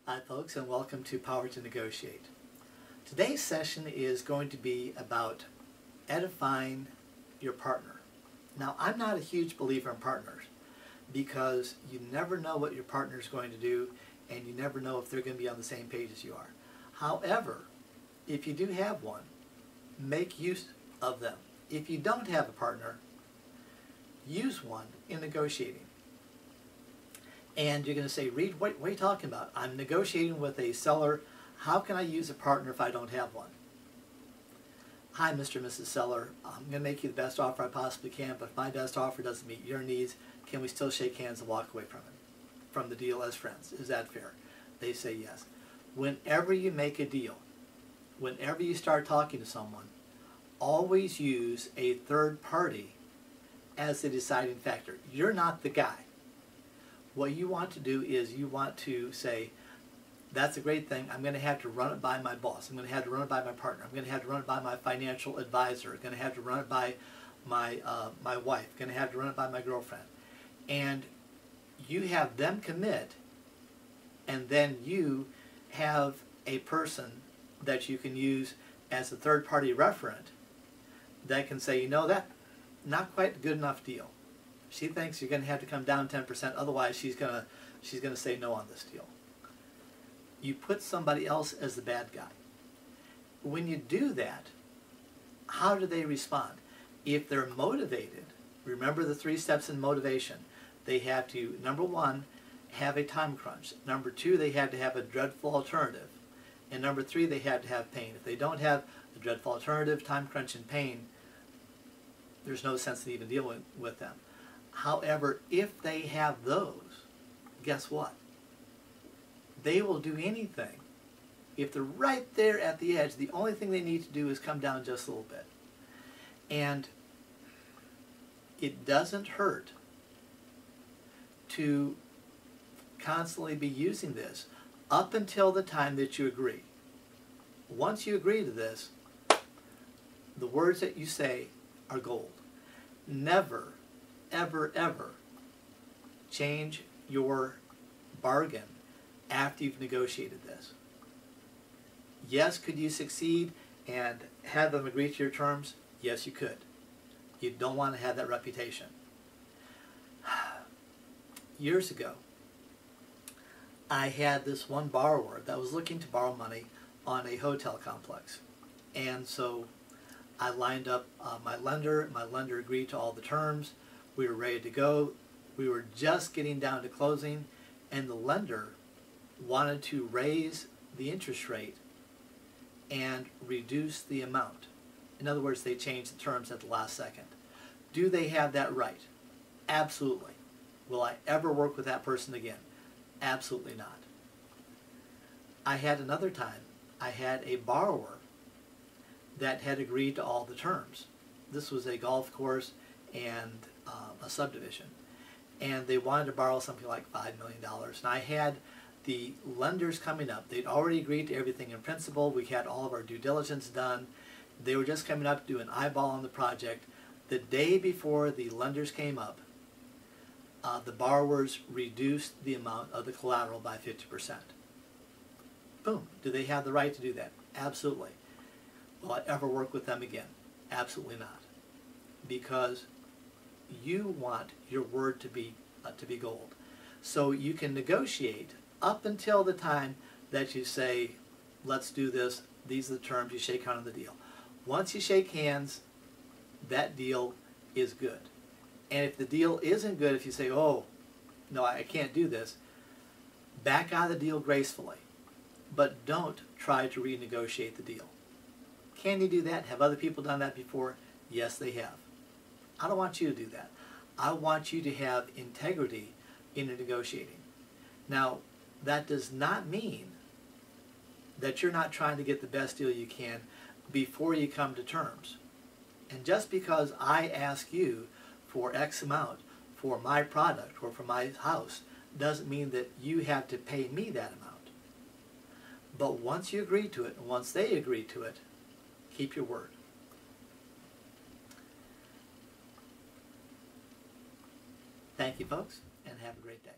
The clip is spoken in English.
Hi folks, and welcome to Power to Negotiate. Today's session is going to be about edifying your partner. Now, I'm not a huge believer in partners because you never know what your partner is going to do and you never know if they're going to be on the same page as you are. However, if you do have one, make use of them. If you don't have a partner, use one in negotiating. And you're going to say, Reed, what are you talking about? I'm negotiating with a seller. How can I use a partner if I don't have one? Hi, Mr. and Mrs. Seller. I'm going to make you the best offer I possibly can, but if my best offer doesn't meet your needs, can we still shake hands and walk away from the deal as friends? Is that fair? They say yes. Whenever you make a deal, whenever you start talking to someone, always use a third party as the deciding factor. You're not the guy. What you want to do is you want to say, that's a great thing. I'm going to have to run it by my boss. I'm going to have to run it by my partner. I'm going to have to run it by my financial advisor. I'm going to have to run it by my wife. I'm going to have to run it by my girlfriend. And you have them commit, and then you have a person that you can use as a third-party referent that can say, you know, that not quite a good enough deal. She thinks you're going to have to come down 10%, otherwise she's going to say no on this deal. You put somebody else as the bad guy. When you do that, how do they respond? If they're motivated, remember the 3 steps in motivation. They have to, number 1, have a time crunch. Number 2, they have to have a dreadful alternative. And number 3, they have to have pain. If they don't have a dreadful alternative, time crunch, and pain, there's no sense in even dealing with them. However, if they have those, guess what? They will do anything. If they're right there at the edge, the only thing they need to do is come down just a little bit. And it doesn't hurt to constantly be using this up until the time that you agree. Once you agree to this, the words that you say are gold. Never, ever, ever change your bargain after you've negotiated this. Yes, could you succeed and have them agree to your terms? Yes, you could. You don't want to have that reputation. Years ago, I had this one borrower that was looking to borrow money on a hotel complex. And so I lined up my lender. My lender agreed to all the terms. We were ready to go. We were just getting down to closing, and the lender wanted to raise the interest rate and reduce the amount. In other words, they changed the terms at the last second. Do they have that right? Absolutely. Will I ever work with that person again? Absolutely not. I had another time, I had a borrower that had agreed to all the terms. This was a golf course and a subdivision. And they wanted to borrow something like $5 million. And I had the lenders coming up. They'd already agreed to everything in principle. We had all of our due diligence done. They were just coming up to do an eyeball on the project. The day before the lenders came up, the borrowers reduced the amount of the collateral by 50%. Boom. Do they have the right to do that? Absolutely. Will I ever work with them again? Absolutely not. Because you want your word to be gold. So you can negotiate up until the time that you say, let's do this, these are the terms, you shake hands on the deal. Once you shake hands, that deal is good. And if the deal isn't good, if you say, oh, no, I can't do this, back out of the deal gracefully. But don't try to renegotiate the deal. Can you do that? Have other people done that before? Yes, they have. I don't want you to do that. I want you to have integrity in your negotiating. Now, that does not mean that you're not trying to get the best deal you can before you come to terms. And just because I ask you for X amount for my product or for my house doesn't mean that you have to pay me that amount. But once you agree to it, and once they agree to it, keep your word. Thank you, folks, and have a great day.